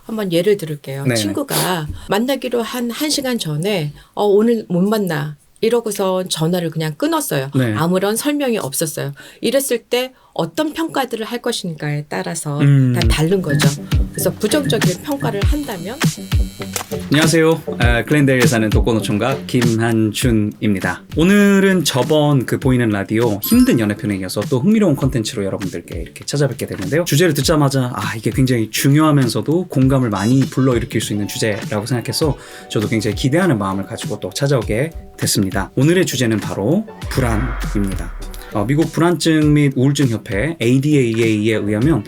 한번 예를 들을게요. 네네. 친구가 만나기로 한 1시간 전에 오늘 못 만나. 이러고서 전화를 그냥 끊었어요. 네. 아무런 설명이 없었어요. 이랬을 때 어떤 평가들을 할 것인가에 따라서 다 다른 거죠. 그래서 부정적인 평가를 한다면 안녕하세요. 글렌델에 사는 독거노총각 김한준입니다. 오늘은 저번 그 보이는 라디오 힘든 연애편에 이어서 또 흥미로운 콘텐츠로 여러분들께 이렇게 찾아뵙게 되는데요. 주제를 듣자마자 이게 굉장히 중요하면서도 공감을 많이 불러일으킬 수 있는 주제라고 생각해서 저도 굉장히 기대하는 마음을 가지고 또 찾아오게 됐습니다. 오늘의 주제는 바로 불안입니다. 미국 불안증 및 우울증 협회 ADA에 의하면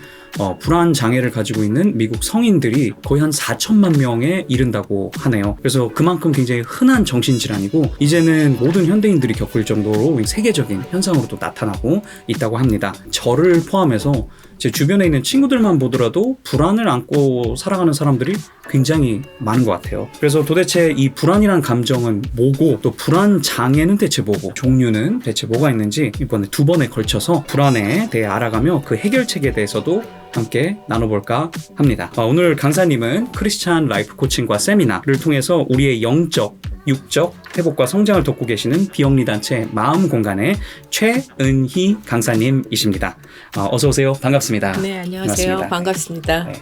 불안 장애를 가지고 있는 미국 성인들이 거의 한 4천만 명에 이른다고 하네요. 그래서 그만큼 굉장히 흔한 정신질환이고 이제는 모든 현대인들이 겪을 정도로 세계적인 현상으로도 나타나고 있다고 합니다. 저를 포함해서 제 주변에 있는 친구들만 보더라도 불안을 안고 살아가는 사람들이 굉장히 많은 것 같아요. 그래서 도대체 이 불안이란 감정은 뭐고 또 불안 장애는 대체 뭐고 종류는 대체 뭐가 있는지 이번에 2번에 걸쳐서 불안에 대해 알아가며 그 해결책에 대해서도 함께 나눠볼까 합니다. 오늘 강사님은 크리스찬 라이프 코칭과 세미나를 통해서 우리의 영적, 육적 회복과 성장을 돕고 계시는 비영리 단체 마음공간의 최은희 강사님이십니다. 어서 오세요. 반갑습니다. 네, 안녕하세요. 반갑습니다. 네.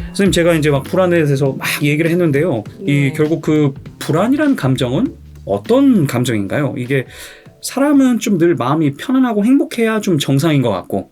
선생님, 제가 이제 막 불안에 대해서 막 얘기를 했는데요. 네. 결국 그 불안이라는 감정은 어떤 감정인가요? 이게 사람은 좀 늘 마음이 편안하고 행복해야 좀 정상인 것 같고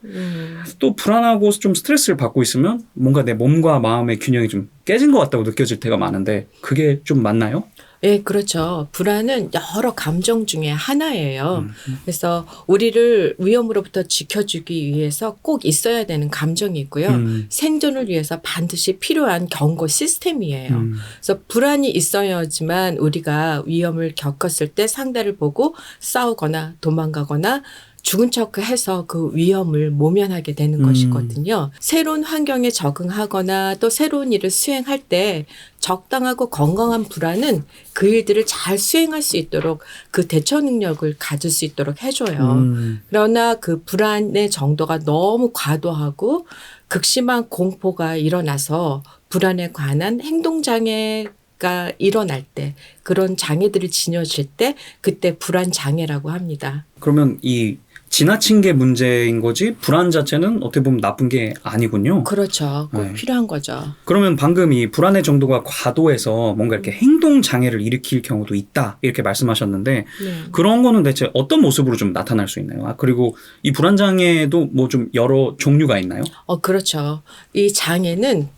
또 불안하고 좀 스트레스를 받고 있으면 뭔가 내 몸과 마음의 균형이 좀 깨진 것 같다고 느껴질 때가 많은데 그게 좀 맞나요? 네, 그렇죠. 불안은 여러 감정 중에 하나예요. 그래서 우리를 위험으로부터 지켜주기 위해서 꼭 있어야 되는 감정이 있고요. 생존을 위해서 반드시 필요한 경고 시스템이에요. 그래서 불안이 있어야지만 우리가 위험을 겪었을 때 상대를 보고 싸우거나 도망가거나 죽은 척 해서 그 위험을 모면하게 되는 것이거든요. 새로운 환경에 적응하거나 또 새로운 일을 수행할 때 적당하고 건강한 불안은 그 일들을 잘 수행할 수 있도록 그 대처 능력을 가질 수 있도록 해줘요. 그러나 그 불안의 정도가 너무 과도하고 극심한 공포가 일어나서 불안에 관한 행동장애가 일어날 때 그런 장애들이 지녀질 때 그때 불안 장애라고 합니다. 그러면 이 지나친 게 문제인 거지 불안 자체는 어떻게 보면 나쁜 게 아니군요. 그렇죠. 꼭 네. 필요한 거죠. 그러면 방금 이 불안의 정도가 과도해서 뭔가 이렇게 행동 장애를 일으킬 경우도 있다 이렇게 말씀하셨는데 네. 그런 거는 대체 어떤 모습으로 좀 나타날 수 있나요? 그리고 이 불안 장애도 뭐 좀 여러 종류가 있나요? 그렇죠. 이 장애는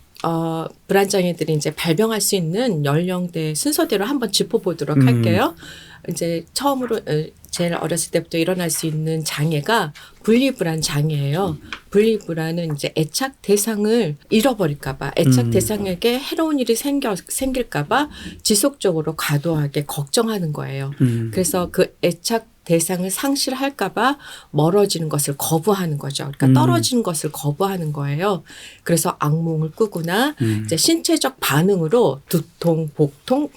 불안 장애들이 이제 발병할 수 있는 연령대 순서대로 한번 짚어보도록 할게요. 이제 처음으로 제일 어렸을 때부터 일어날 수 있는 장애가 분리불안 장애예요. 분리불안은 이제 애착 대상을 잃어버릴까봐, 애착 대상에게 해로운 일이 생길까봐 지속적으로 과도하게 걱정하는 거예요. 그래서 그 애착 대상을 상실할까봐 멀어지는 것을 거부하는 거죠. 그러니까 떨어지는 것을 거부하는 거예요. 그래서 악몽을 꾸거나 이제 신체적 반응으로 두통, 복통,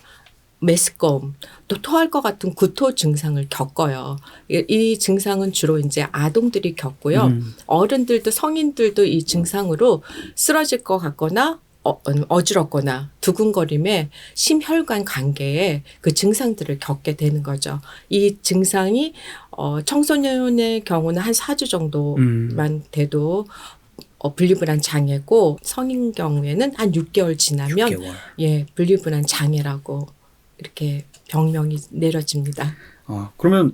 메스꺼움, 또 토할 것 같은 구토 증상을 겪어요. 이 증상은 주로 이제 아동들이 겪고요. 어른들도 성인들도 이 증상으로 쓰러질 것 같거나 어지럽거나 두근거림에 심혈관 관계에 그 증상들을 겪게 되는 거죠. 이 증상이 청소년의 경우는 한 4주 정도만 돼도 분리불안 장애고 성인 경우에는 한 6개월 지나면 6개월. 예, 분리불안 장애라고 이렇게 병명이 내려집니다. 그러면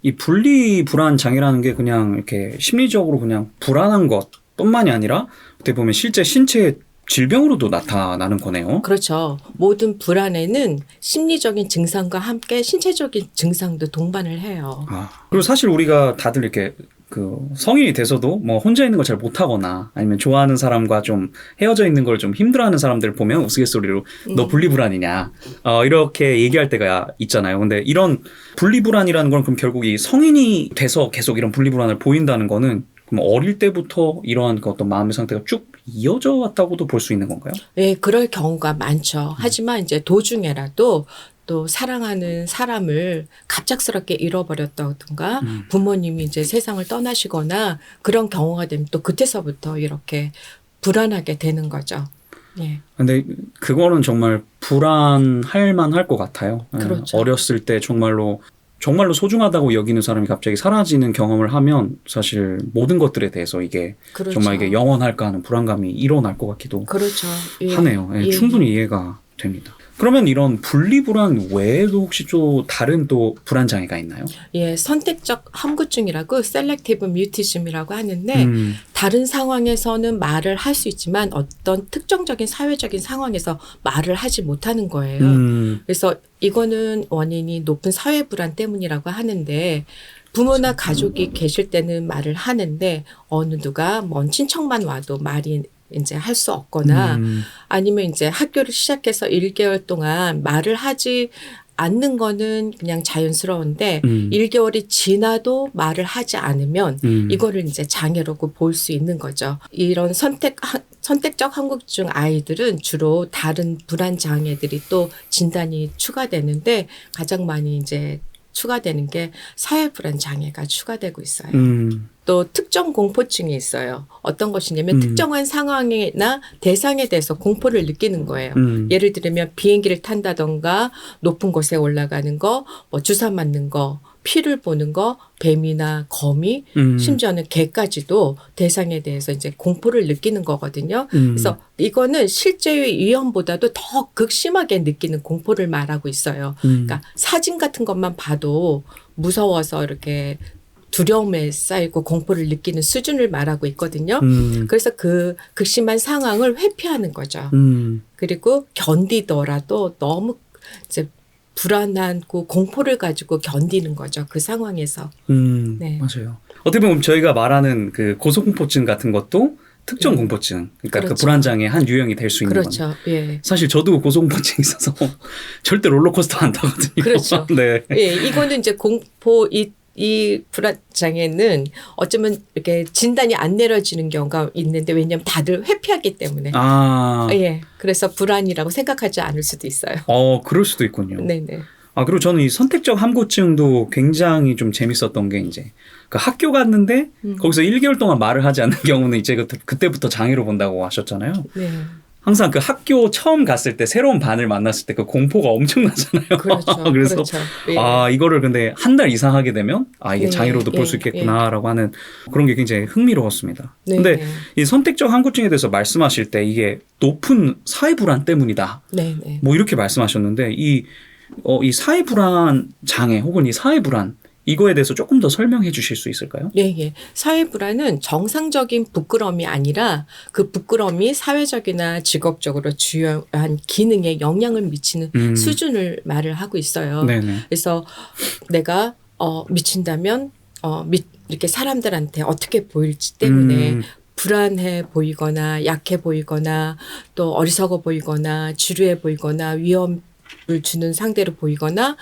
이 분리불안 장애라는 게 그냥 이렇게 심리적으로 그냥 불안한 것뿐만이 아니라 어떻게 보면 실제 신체 질병으로도 나타나는 거네요. 그렇죠. 모든 불안에는 심리적인 증상과 함께 신체적인 증상도 동반을 해요. 그리고 사실 우리가 다들 이렇게 그 성인이 돼서도 뭐 혼자 있는 걸 잘 못하거나 아니면 좋아하는 사람과 좀 헤어져 있는 걸 좀 힘들어하는 사람들을 보면 우스갯소리로 너 분리불안이냐 이렇게 얘기할 때가 있잖아요. 근데 이런 분리불안이라는 건 그럼 결국 이 성인이 돼서 계속 이런 분리불안을 보인다는 거는 그럼 어릴 때부터 이러한 그 어떤 마음의 상태가 쭉 이어져 왔다고도 볼 수 있는 건가요? 네, 그럴 경우가 많죠. 하지만 이제 도중에라도 또 사랑하는 사람을 갑작스럽게 잃어버렸다든가 부모님이 이제 세상을 떠나시거나 그런 경우가 되면 또 그때서부터 이렇게 불안하게 되는 거죠. 예. 근데 그거는 정말 불안할 만할 것 같아요. 예, 그렇죠. 어렸을 때 정말로 소중하다고 여기는 사람이 갑자기 사라지는 경험을 하면 사실 모든 것들에 대해서 이게 그렇죠. 정말 이게 영원할까 하는 불안감이 일어날 것 같기도 그렇죠. 예. 하네요. 예, 예. 충분히 이해가 됩니다. 그러면 이런 분리불안 외에도 혹시 또 다른 또 불안 장애가 있나요? 예, 선택적 함구증이라고 셀렉티브 뮤티즘이라고 하는데 다른 상황에서는 말을 할 수 있지만 어떤 특정적인 사회적인 상황에서 말을 하지 못하는 거예요. 그래서 이거는 원인이 높은 사회 불안 때문이라고 하는데 부모나 가족이 계실 때는 말을 하는데 어느 누가 먼 친척만 와도 말이 이제 할 수 없거나 아니면 이제 학교를 시작해서 1개월 동안 말을 하지 않는 거는 그냥 자연스러운데 1개월이 지나도 말을 하지 않으면 이거를 이제 장애라고 볼 수 있는 거죠. 이런 선택적 한국증 아이들은 주로 다른 불안 장애들이 또 진단이 추가되는데 가장 많이 이제 추가되는 게 사회 불안 장애가 추가되고 있어요. 또 특정 공포증이 있어요. 어떤 것이냐면 특정한 상황이나 대상에 대해서 공포를 느끼는 거예요. 예를 들면 비행기를 탄다던가 높은 곳에 올라가는 거, 뭐 주사 맞는 거, 피를 보는 거, 뱀이나 거미, 심지어는 개까지도 대상에 대해서 이제 공포를 느끼는 거거든요. 그래서 이거는 실제의 위험보다도 더 극심하게 느끼는 공포를 말하고 있어요. 그러니까 사진 같은 것만 봐도 무서워서 이렇게 두려움에 쌓이고 공포를 느끼는 수준을 말하고 있거든요. 그래서 그 극심한 상황을 회피하는 거죠. 그리고 견디더라도 너무 이제 불안하고 공포를 가지고 견디는 거죠. 그 상황에서. 네. 맞아요. 어떻게 보면 저희가 말하는 그 고소공포증 같은 것도 특정 공포증, 그러니까 그렇죠. 그 불안장애 한 유형이 될 수 있는 거죠. 그렇죠. 예. 사실 저도 고소공포증이 있어서 절대 롤러코스터 안 타거든요. 그렇죠. 네. 예, 이거는 이제 공포 이 불안 장애는 어쩌면 이렇게 진단이 안 내려지는 경우가 있는데 왜냐하면 다들 회피하기 때문에. 예. 그래서 불안이라고 생각하지 않을 수도 있어요. 그럴 수도 있군요. 네네. 그리고 저는 이 선택적 함구증도 굉장히 좀 재밌었던 게 이제 그 학교 갔는데 거기서 1개월 동안 말을 하지 않는 경우는 이제 그때부터 장애로 본다고 하셨잖아요. 네. 항상 그 학교 처음 갔을 때 새로운 반을 만났을 때 그 공포가 엄청나잖아요. 그렇죠. 그래서 그렇죠. 예. 이거를 근데 한 달 이상 하게 되면 이게 네. 장애로도 볼 수 있겠구나라고 하는 그런 게 굉장히 흥미로웠습니다. 네. 근데 이 선택적 함구증에 대해서 말씀하실 때 이게 높은 사회 불안 때문이다. 네네. 뭐 이렇게 말씀하셨는데 이 사회 불안 장애 혹은 이 사회 불안 이거에 대해서 조금 더 설명해 주실 수 있을까요? 예, 예. 사회 불안은 정상적인 부끄러움이 아니라 그 부끄러움이 사회적이나 직업적으로 주요한 기능에 영향을 미치는 수준을 말을 하고 있어요. 네네. 그래서 내가 미친다면 이렇게 사람들한테 어떻게 보일지 때문에 불안해 보이거나 약해 보이거나 또 어리석어 보이거나 지루해 보이거나 위험을 주는 상대로 보이거나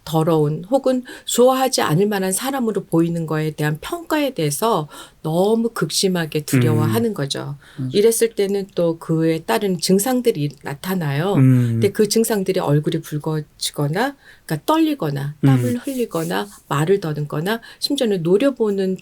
더러운 혹은 좋아하지 않을 만한 사람으로 보이는 거에 대한 평가에 대해서 너무 극심하게 두려워하는 거죠. 이랬을 때는 또 그에 따른 증상들이 나타나요. 근데 그 증상들이 얼굴이 붉어지거나 그러니까 떨리거나 땀을 흘리거나 말을 더듬거나 심지어는 노려보는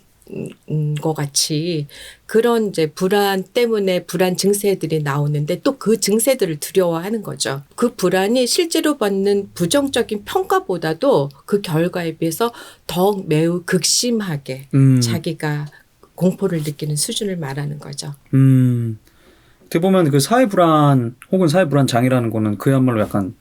것 같이 그런 이제 불안 때문에 불안 증세들이 나오는데 또 그 증세들을 두려워하는 거죠. 그 불안이 실제로 받는 부정적인 평가보다도 그 결과에 비해서 더욱 매우 극심하게 자기가 공포를 느끼는 수준을 말하는 거죠. 어떻게 보면 그 사회 불안 혹은 사회 불안 장애라는 거는 그야말로 약간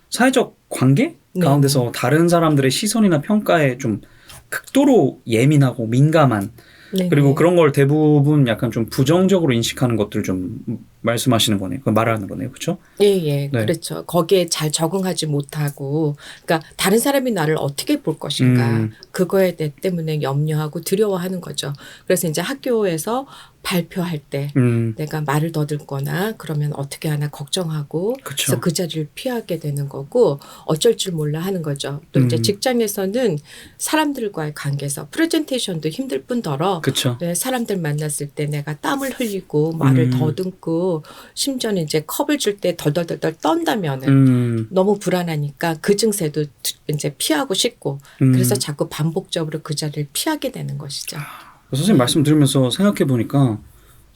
사회적 관계 가운데서 다른 사람들의 시선이나 평가에 좀 극도로 예민하고 민감한 네네. 그리고 그런 걸 대부분 약간 좀 부정적으로 인식하는 것들을 좀 말씀하시는 거네요. 말하는 거네요. 그렇죠? 예. 그렇죠. 거기에 잘 적응하지 못하고 그러니까 다른 사람이 나를 어떻게 볼 것인가 그거에 대해 때문에 염려하고 두려워하는 거죠. 그래서 이제 학교에서 발표할 때 내가 말을 더듬거나 그러면 어떻게 하나 걱정하고 그쵸. 그래서 그 자리를 피하게 되는 거고 어쩔 줄 몰라 하는 거죠. 또 이제 직장에서는 사람들과의 관계에서 프레젠테이션도 힘들 뿐더러 그쵸. 네, 사람들 만났을 때 내가 땀을 흘리고 말을 더듬고 심지어는 이제 컵을 줄 때 덜덜덜덜 떤다면은 너무 불안하니까 그 증세도 이제 피하고 싶고 그래서 자꾸 반복적으로 그 자리를 피하게 되는 것이죠. 선생님 말씀 들으면서 생각해 보니까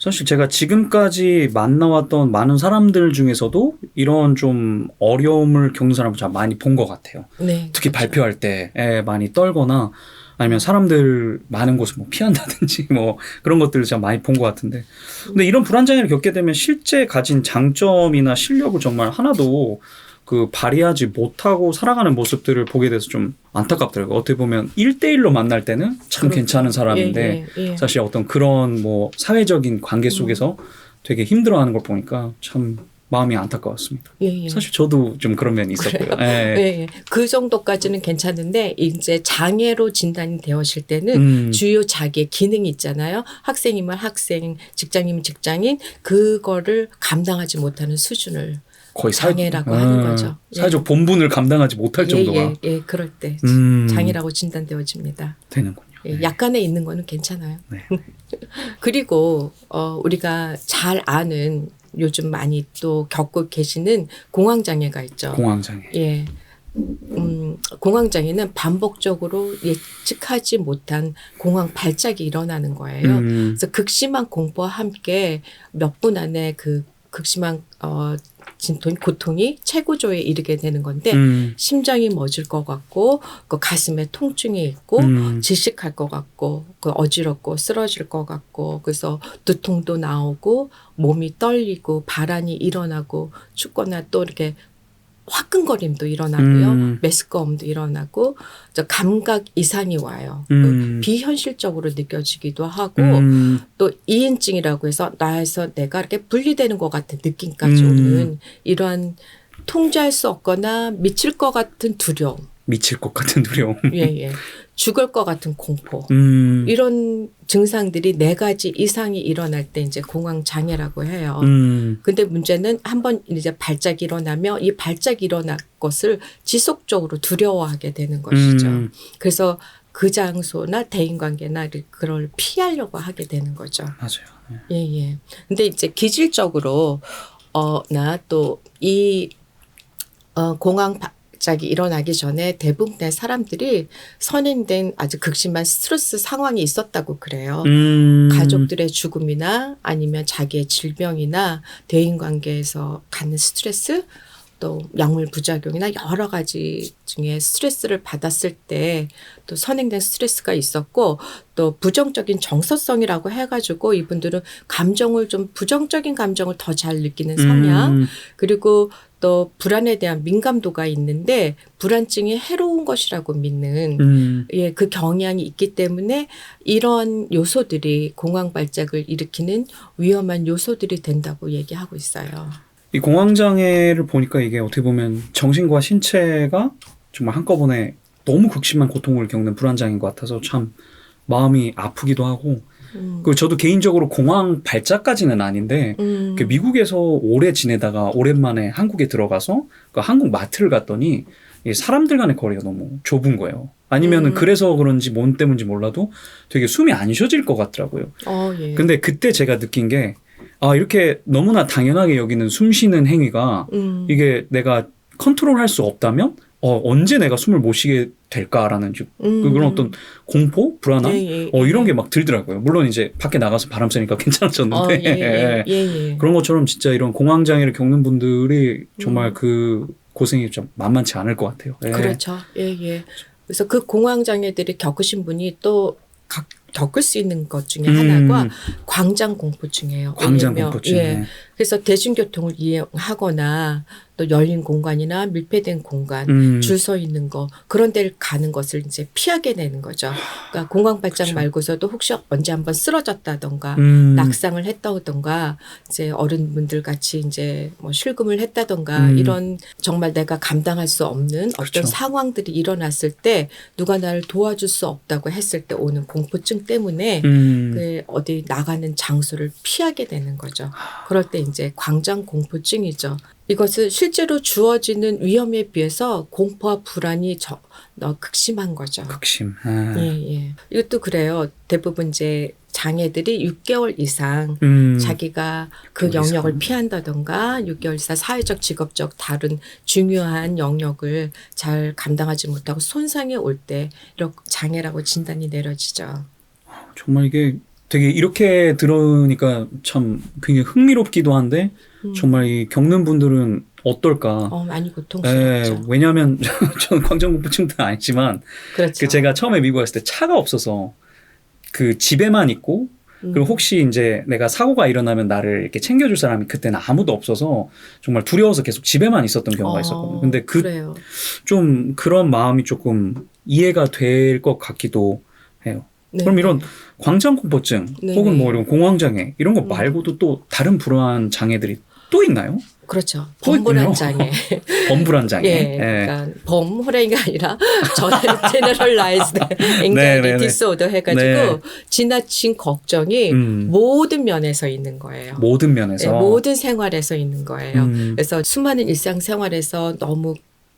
사실 제가 지금까지 만나왔던 많은 사람들 중에서도 이런 좀 어려움을 겪는 사람을 참 많이 본 것 같아요. 네, 특히 그렇죠. 발표할 때 많이 떨거나 아니면 사람들 많은 곳을 뭐 피한다든지 뭐 그런 것들을 제가 많이 본 것 같은데. 근데 이런 불안장애를 겪게 되면 실제 가진 장점이나 실력을 정말 하나도 그 발휘하지 못하고 살아가는 모습들을 보게 돼서 좀 안타깝더라고요. 어떻게 보면 1대1로 만날 때는 참 그렇죠. 괜찮은 사람인데 예, 예, 예. 사실 어떤 그런 뭐 사회적인 관계 속에서 되게 힘들어하는 걸 보니까 참 마음이 안타까웠습니다. 예, 예. 사실 저도 좀 그런 면이 있었고요. 예, 예. 그 정도까지는 괜찮은데 이제 장애로 진단이 되었을 때는 주요 자기의 기능이 있잖아요. 학생이면 학생, 직장이면 직장인, 그거를 감당하지 못하는 수준을 거의 장애라고 하는 거죠. 예. 사회적 본분을 감당하지 못할 정도가 예, 그럴 때 장애라고 진단되어집니다. 되는군요. 예, 약간의 있는 거는 괜찮아요. 네. 그리고 우리가 잘 아는 요즘 많이 또 겪고 계시는 공황장애가 있죠. 공황장애. 예. 공황장애는 반복적으로 예측하지 못한 공황 발작이 일어나는 거예요. 그래서 극심한 공포와 함께 몇 분 안에 그 극심한 고통이 최고조에 이르게 되는 건데 심장이 멎을 것 같고 그 가슴에 통증이 있고 질식할 것 같고 그 어지럽고 쓰러질 것 같고 그래서 두통도 나오고 몸이 떨리고 발한이 일어나고 춥거나 또 이렇게 화끈거림도 일어나고요. 메스꺼움도 일어나고 감각 이상이 와요. 비현실적으로 느껴지기도 하고 또 이인증이라고 해서 나에서 내가 이렇게 분리되는 것 같은 느낌까지 오는 이러한 통제할 수 없거나 미칠 것 같은 두려움. 미칠 것 같은 두려움. 예. 죽을 것 같은 공포. 이런 증상들이 4가지 이상이 일어날 때 이제 공황장애라고 해요. 근데 문제는 한번 이제 발작이 일어나면 이 발작이 일어날 것을 지속적으로 두려워하게 되는 것이죠. 그래서 그 장소나 대인관계나 그걸 피하려고 하게 되는 거죠. 맞아요. 예. 근데 이제 기질적으로 나 또 이 공황 발작이 일어나기 전에 대부분의 사람들이 선행된 아주 극심한 스트레스 상황이 있었다고 그래요. 가족들의 죽음이나 아니면 자기의 질병이나 대인관계에서 갖는 스트레스 또 약물 부작용이나 여러 가지 중에 스트레스를 받았을 때 또 선행된 스트레스가 있었고 또 부정적인 정서성이라고 해가지고 이분들은 감정을 좀 부정적인 감정을 더 잘 느끼는 성향 그리고 또 불안에 대한 민감도가 있는데 불안증이 해로운 것이라고 믿는 그 경향이 있기 때문에 이런 요소들이 공황 발작을 일으키는 위험한 요소들이 된다고 얘기하고 있어요. 이 공황장애를 보니까 이게 어떻게 보면 정신과 신체가 정말 한꺼번에 너무 극심한 고통을 겪는 불안장애인 것 같아서 참 마음이 아프기도 하고 그리고 저도 개인적으로 공황 발작까지는 아닌데 그 미국에서 오래 지내다가 오랜만에 한국에 들어가서 그 한국 마트를 갔더니 사람들 간의 거리가 너무 좁은 거예요. 아니면은 그래서 그런지 뭔 때문인지 몰라도 되게 숨이 안 쉬어질 것 같더라고요. 예. 근데 그때 제가 느낀 게 이렇게 너무나 당연하게 여기는 숨 쉬는 행위가 이게 내가 컨트롤할 수 없다면 언제 내가 숨을 못 쉬게 될까라는 그런 어떤 공포, 불안함 이런 게 막 들더라고요. 물론 이제 밖에 나가서 바람 쐬니까 괜찮아졌는데 예. 그런 것처럼 진짜 이런 공황장애를 겪는 분들이 정말 그 고생이 좀 만만치 않을 것 같아요. 그렇죠. 예. 그래서 그 공황장애들이 겪으신 분이 또 겪을 수 있는 것 중에 하나가 광장공포증이에요. 광장공포증. 그래서 대중교통을 이용하거나 또 열린 공간이나 밀폐된 공간, 줄 서 있는 거 그런 데를 가는 것을 이제 피하게 되는 거죠. 그러니까 공황 발작 말고서도 혹시 언제 한번 쓰러졌다던가 낙상을 했다던가 이제 어른분들 같이 이제 뭐 실금을 했다던가 이런 정말 내가 감당할 수 없는 어떤 상황들이 일어났을 때 누가 나를 도와줄 수 없다고 했을 때 오는 공포증 때문에 그 어디 나가는 장소를 피하게 되는 거죠. 그럴 때 이제 광장 공포증이죠. 이것은 실제로 주어지는 위험에 비해서 공포와 불안이 더 극심한 거죠. 극심. 예. 이것도 그래요. 대부분 이제 장애들이 6개월 이상 자기가 그 영역을 피한다던가 6개월 이상 사회적, 직업적 다른 중요한 영역을 잘 감당하지 못하고 손상이 올 때 이렇게 장애라고 진단이 내려지죠. 정말 이게 되게 이렇게 들으니까 참 굉장히 흥미롭기도 한데 정말 이 겪는 분들은 어떨까? 많이 고통스럽죠. 왜냐하면 저는 광장공포증도 아니지만 그렇죠. 그 제가 처음에 미국 왔을 때 차가 없어서 그 집에만 있고 그리고 혹시 이제 내가 사고가 일어나면 나를 이렇게 챙겨줄 사람이 그때는 아무도 없어서 정말 두려워서 계속 집에만 있었던 경우가 있었거든요. 근데 그래요. 좀 그런 마음이 조금 이해가 될 것 같기도 해요. 네, 그럼 네. 이런 광장공포증 네, 혹은 네. 뭐 이런 공황장애 이런 거 말고도 또 다른 불안 장애들이 또 있나요? 그렇죠. 또 있군요. 범불안 장애. 범불안 장애. 예, 그러니까 범호랑이가 아니라 저는 generalized anxiety 네네네. disorder 해가지고 네. 지나친 걱정이 모든 면에서 있는 거예요. 모든 면에서. 네, 모든 생활에서 있는 거예요. 음. 그래서 수많은 일상생활에서 너무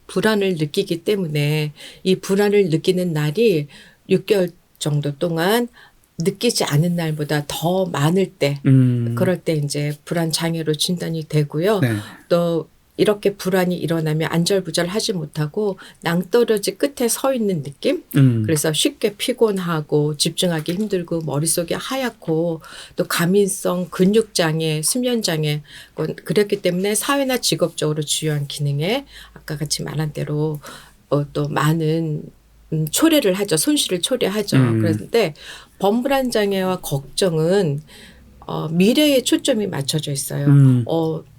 불안을 느끼기 때문에 이 불안을 느끼는 날이 6개월 정도 동안 느끼지 않은 날보다 더 많을 때 그럴 때 이제 불안 장애로 진단이 되고요. 네. 또 이렇게 불안이 일어나면 안절부절하지 못하고 낭떠러지 끝에 서 있는 느낌? 그래서 쉽게 피곤하고 집중하기 힘들고 머릿속이 하얗고 또 과민성 근육장애, 수면장애 그랬기 때문에 사회나 직업적으로 주요한 기능에 아까 같이 말한 대로 또 많은 초래를 하죠. 손실을 초래하죠. 그런데 범불안 장애와 걱정은 미래에 초점이 맞춰져 있어요.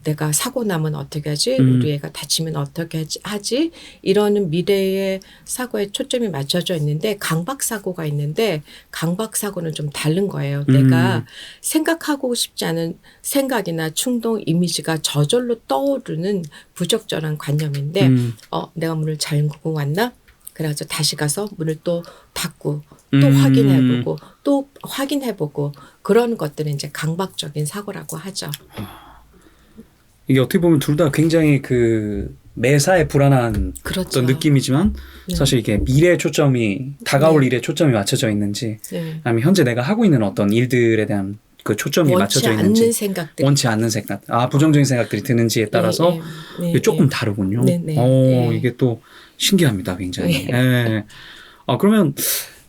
내가 사고 나면 어떻게 하지? 우리 애가 다치면 어떻게 하지? 이러는 미래의 사고에 초점이 맞춰져 있는데 강박사고가 있는데 강박사고는 좀 다른 거예요. 내가 생각하고 싶지 않은 생각이나 충동, 이미지가 저절로 떠오르는 부적절한 관념인데 내가 문을 잠그고 왔나? 그래서 다시 가서 문을 또 닫고 또 확인해보고 또 확인해보고 그런 것들은 이제 강박적인 사고라고 하죠. 이게 어떻게 보면 둘 다 굉장히 그 매사에 불안한 그렇죠. 어떤 느낌이지만 네. 사실 이게 미래의 초점이 다가올 일에 초점이 맞춰져 있는지 네. 아니면 현재 내가 하고 있는 어떤 일들에 대한 그 초점이 맞춰져 원치 있는지 않는 생각들. 원치 않는 생각, 부정적인 생각들이 드는지에 따라서 이게 조금 다르군요. 이게 또 신기합니다, 굉장히. 예. 그러면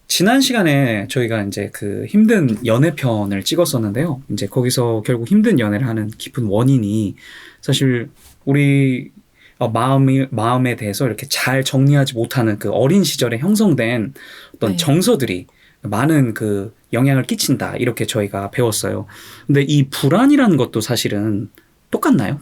지난 시간에 저희가 이제 그 힘든 연애편을 찍었었는데요. 이제 거기서 결국 힘든 연애를 하는 깊은 원인이 사실 우리 마음에 대해서 이렇게 잘 정리하지 못하는 그 어린 시절에 형성된 어떤 정서들이 많은 그 영향을 끼친다. 이렇게 저희가 배웠어요. 근데 이 불안이라는 것도 사실은 똑같나요?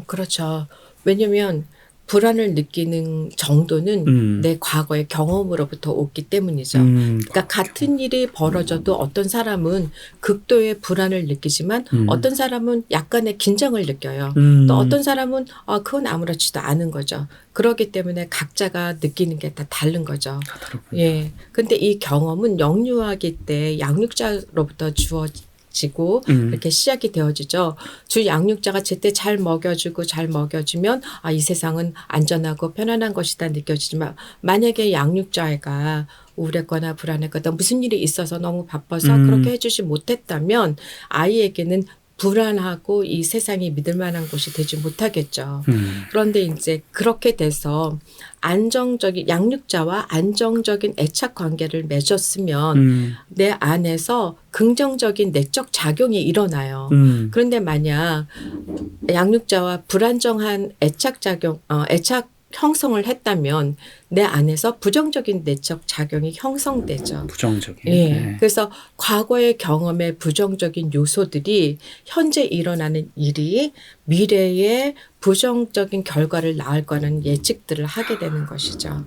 그렇죠. 왜냐면 불안을 느끼는 정도는 내 과거의 경험으로부터 오기 때문이죠. 그러니까 같은 일이 벌어져도 어떤 사람은 극도의 불안을 느끼지만 어떤 사람은 약간의 긴장을 느껴요. 또 어떤 사람은 그건 아무렇지도 않은 거죠. 그렇기 때문에 각자가 느끼는 게 다 다른 거죠. 예. 근데 이 경험은 영유아기 때 양육자로부터 주어지고 이렇게 시작이 되어지죠. 주 양육자가 제때 잘 먹여주고 잘 먹여주면 이 세상은 안전하고 편안한 것이다 느껴지지만 만약에 양육자가 우울했거나 불안했거나 무슨 일이 있어서 너무 바빠서 그렇게 해주지 못했다면 아이에게는 불안하고 이 세상이 믿을 만한 곳이 되지 못하겠죠. 그런데 이제 그렇게 돼서 양육자와 안정적인 애착 관계를 맺었으면 내 안에서 긍정적인 내적 작용이 일어나요. 그런데 만약 양육자와 불안정한 애착 형성을 했다면 내 안에서 부정적인 내적 작용이 형성되죠. 부정적인. 네. 그래서 과거의 경험의 부정적인 요소들이 현재 일어나는 일이 미래에 부정적인 결과를 낳을 거라는 예측들을 하게 되는 것이죠.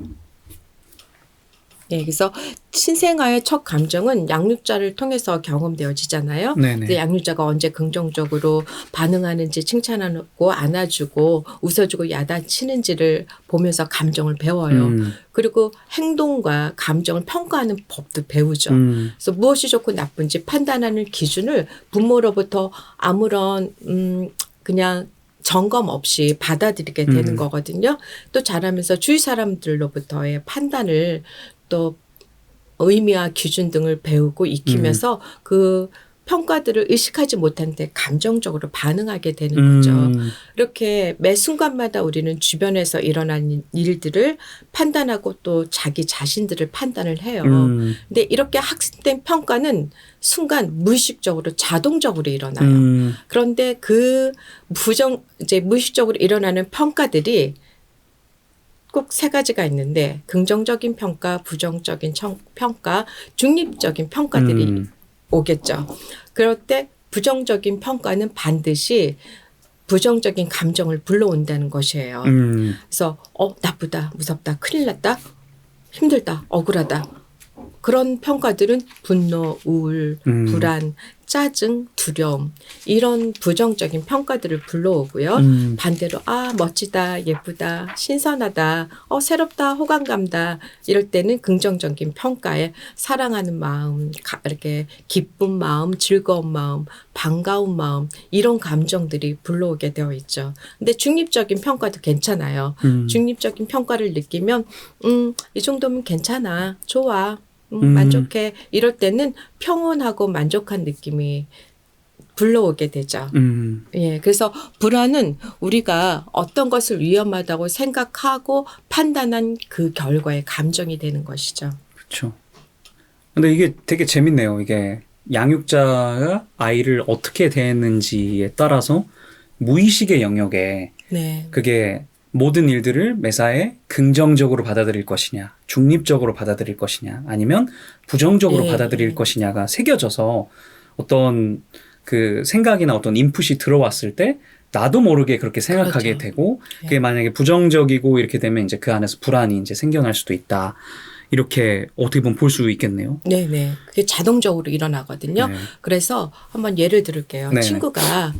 네, 그래서 신생아의 첫 감정은 양육자를 통해서 경험되어지잖아요. 근데 양육자가 언제 긍정적으로 반응하는지 칭찬하고 안아주고 웃어주고 야단치는지를 보면서 감정을 배워요. 그리고 행동과 감정을 평가하는 법도 배우죠. 그래서 무엇이 좋고 나쁜지 판단하는 기준을 부모로부터 아무런 그냥 점검 없이 받아들이게 되는 거거든요. 또 자라면서 주위 사람들로부터의 판단을 또 의미와 기준 등을 배우고 익히면서 그 평가들을 의식하지 못한데 감정적으로 반응하게 되는 거죠. 이렇게 매 순간마다 우리는 주변에서 일어나는 일들을 판단하고 또 자기 자신들을 판단을 해요. 근데 이렇게 학습된 평가는 순간 무의식적으로 자동적으로 일어나요. 그런데 그 이제 무의식적으로 일어나는 평가들이 꼭 세 가지가 있는데 긍정적인 평가, 부정적인 평가, 중립적인 평가들이 오겠죠. 그럴 때 부정적인 평가는 반드시 부정적인 감정을 불러온다는 것이에요. 그래서 나쁘다, 무섭다, 큰일 났다, 힘들다, 억울하다. 그런 평가들은 분노, 우울, 불안, 짜증, 두려움 이런 부정적인 평가들을 불러오고요. 반대로 멋지다, 예쁘다, 신선하다, 새롭다, 호감감다 이럴 때는 긍정적인 평가에 사랑하는 마음, 이렇게 기쁜 마음, 즐거운 마음, 반가운 마음 이런 감정들이 불러오게 되어 있죠. 근데 중립적인 평가도 괜찮아요. 중립적인 평가를 느끼면 이 정도면 괜찮아, 좋아. 만족해. 이럴 때는 평온하고 만족한 느낌이 불러오게 되죠. 예, 그래서 불안은 우리가 어떤 것을 위험하다고 생각하고 판단한 그 결과의 감정이 되는 것이죠. 그렇죠. 근데 이게 되게 재밌네요. 이게 양육자가 아이를 어떻게 대했는지에 따라서 무의식의 영역에 네. 그게 모든 일들을 매사에 긍정적으로 받아들일 것이냐, 중립적으로 받아들일 것이냐, 아니면 부정적으로 받아들일 것이냐가 새겨져서 어떤 그 생각이나 어떤 인풋이 들어왔을 때 나도 모르게 그렇게 생각하게 그렇죠. 되고 그게 만약에 부정적이고 이렇게 되면 이제 그 안에서 불안이 이제 생겨날 수도 있다. 이렇게 어떻게 보면 볼 수 있겠네요. 네네. 그게 자동적으로 일어나거든요. 네. 그래서 한번 예를 들을게요. 네. 친구가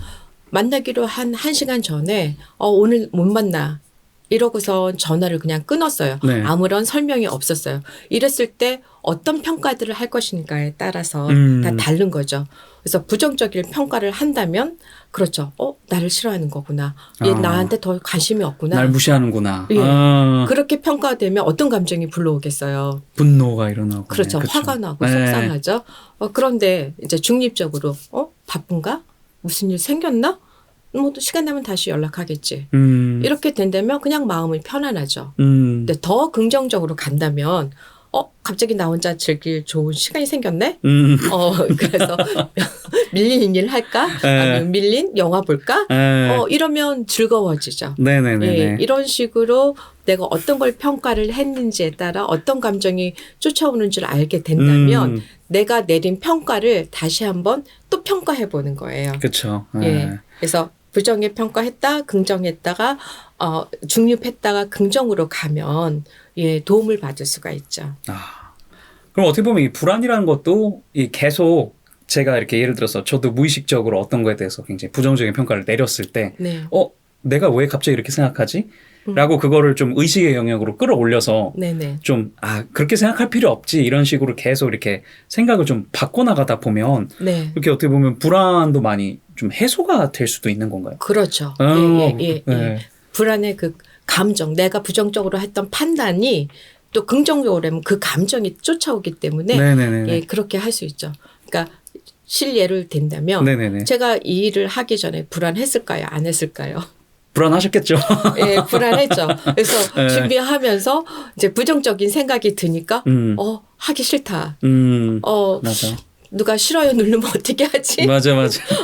만나기로 한 1시간 전에 오늘 못 만나. 이러고서 전화를 그냥 끊었어요. 네. 아무런 설명이 없었어요. 이랬을 때 어떤 평가들을 할 것인가에 따라서 다 다른 거죠. 그래서 부정적인 평가를 한다면 그렇죠. 나를 싫어하는 거구나. 얘 나한테 더 관심이 없구나. 날 무시하는구나. 예. 그렇게 평가되면 어떤 감정이 불러오겠어요. 분노가 일어나고. 그렇죠. 네. 화가 나고 네. 속상하죠. 그런데 이제 중립적으로 바쁜가? 무슨 일 생겼나? 뭐 또 시간 나면 다시 연락하겠지. 이렇게 된다면 그냥 마음이 편안하죠. 근데 더 긍정적으로 간다면 갑자기 나 혼자 즐길 좋은 시간이 생겼네? 그래서 밀린 일 할까? 아니면 밀린 영화 볼까? 이러면 즐거워지죠. 네네네. 예, 이런 식으로 내가 어떤 걸 평가를 했는지에 따라 어떤 감정이 쫓아오는 줄 알게 된다면 내가 내린 평가를 다시 한번 또 평가해 보는 거예요. 그렇죠. 예, 그래서 부정에 평가했다, 긍정했다가 중립했다가 긍정으로 가면 도움을 받을 수가 있죠. 그럼 어떻게 보면 이 불안이라는 것도 이 계속 제가 이렇게 예를 들어서 저도 무의식적으로 어떤 거에 대해서 굉장히 부정적인 평가를 내렸을 때 네. 내가 왜 갑자기 이렇게 생각하지? 라고 그거를 좀 의식의 영역으로 끌어올려서 네네. 좀 그렇게 생각할 필요 없지 이런 식으로 계속 이렇게 생각을 좀 바꿔나가다 보면 네. 이렇게 어떻게 보면 불안도 많이 좀 해소가 될 수도 있는 건가요? 그렇죠. 네. 불안의 그 감정, 내가 부정적으로 했던 판단이 또 긍정적으로 하면 그 감정이 쫓아오기 때문에 네네네. 그렇게 할 수 있죠. 그러니까 실예를 든다면 네네네. 제가 이 일을 하기 전에 불안했을까요? 안 했을까요? 불안하셨겠죠. 예, 불안했죠. 그래서 준비하면서 이제 부정적인 생각이 드니까 하기 싫다. 맞아. 누가 싫어요 누르면 어떻게 하지? 맞아.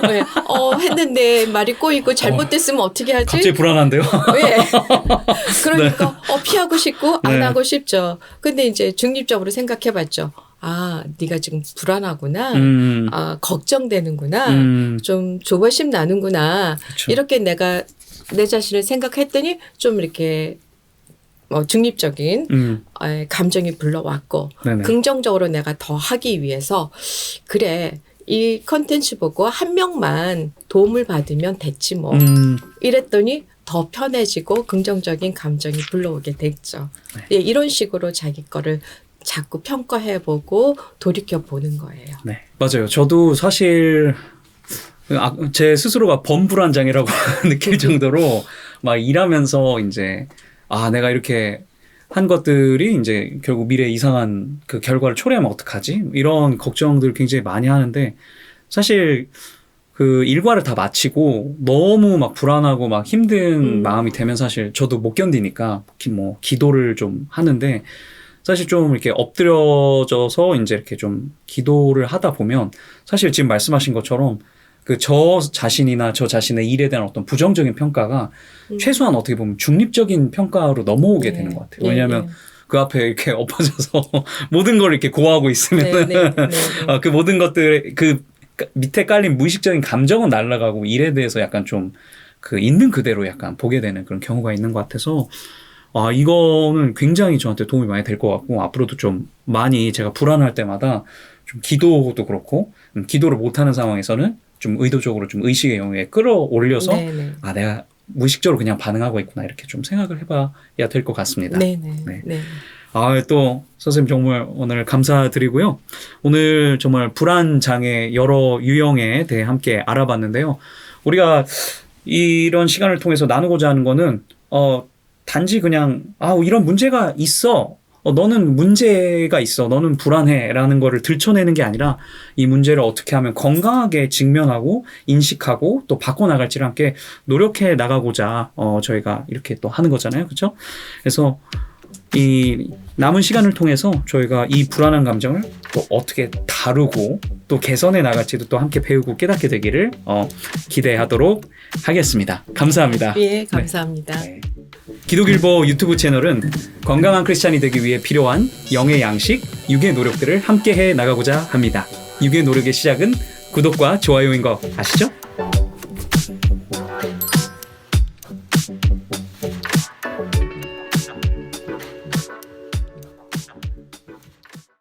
네. 했는데 말이 꼬이고 잘못됐으면 어떻게 하지? 갑자기 불안한데요? 왜? 그러니까 피하고 싶고 안 네. 하고 싶죠. 근데 이제 중립적으로 생각해봤죠. 네가 지금 불안하구나. 걱정되는구나. 좀 조바심 나는구나. 그쵸. 이렇게 내가 내 자신을 생각했더니 좀 이렇게 중립적인 감정이 불러왔고 네네. 긍정적으로 내가 더 하기 위해서 그래 이 컨텐츠 보고 한 명만 도움을 받으면 됐지 뭐 이랬더니 더 편해지고 긍정적인 감정이 불러오게 됐죠. 네. 이런 식으로 자기 거를 자꾸 평가해보고 돌이켜보는 거예요. 네, 맞아요. 저도 사실 제 스스로가 범불안장애라고 느낄 정도로 막 일하면서 이제 내가 이렇게 한 것들이 이제 결국 미래에 이상한 그 결과를 초래하면 어떡하지? 이런 걱정들을 굉장히 많이 하는데 사실 그 일과를 다 마치고 너무 막 불안하고 막 힘든 마음이 되면 사실 저도 못 견디니까 뭐 기도를 좀 하는데 사실 좀 이렇게 엎드려져서 이제 이렇게 좀 기도를 하다 보면 사실 지금 말씀하신 것처럼 그 저 자신이나 저 자신의 일에 대한 어떤 부정적인 평가가 최소한 어떻게 보면 중립적인 평가로 넘어오게 네. 되는 것 같아요. 왜냐하면 그 앞에 이렇게 엎어져서 모든 걸 이렇게 고하고 있으면 그 모든 것들 그 밑에 깔린 무의식적인 감정은 날아가고 일에 대해서 약간 좀 그 있는 그대로 약간 보게 되는 그런 경우가 있는 것 같아서 이거는 굉장히 저한테 도움이 많이 될 것 같고 앞으로도 좀 많이 제가 불안할 때마다 좀 기도도 그렇고 기도를 못하는 상황에서는 좀 의도적으로 좀 의식의 영역에 끌어올려서 내가 무의식적으로 그냥 반응하고 있구나 이렇게 좀 생각을 해봐야 될 것 같습니다. 네. 또 선생님 정말 오늘 감사드리고요. 오늘 정말 불안 장애 여러 유형에 대해 함께 알아봤는데요. 우리가 이런 시간을 통해서 나누고자 하는 거는 단지 그냥 이런 문제가 있어. 너는 문제가 있어. 너는 불안해라는 거를 들춰내는 게 아니라 이 문제를 어떻게 하면 건강하게 직면하고 인식하고 또 바꿔나갈지를 함께 노력해 나가고자 저희가 이렇게 또 하는 거잖아요. 그렇죠? 그래서 이 남은 시간을 통해서 저희가 이 불안한 감정을 또 어떻게 다루고 또 개선해 나갈지도 또 함께 배우고 깨닫게 되기를 기대하도록 하겠습니다. 감사합니다. 예, 감사합니다. 네. 기독일보 유튜브 채널은 건강한 크리스찬이 되기 위해 필요한 영의 양식, 육의 노력들을 함께 해 나가고자 합니다. 육의 노력의 시작은 구독과 좋아요인 거 아시죠?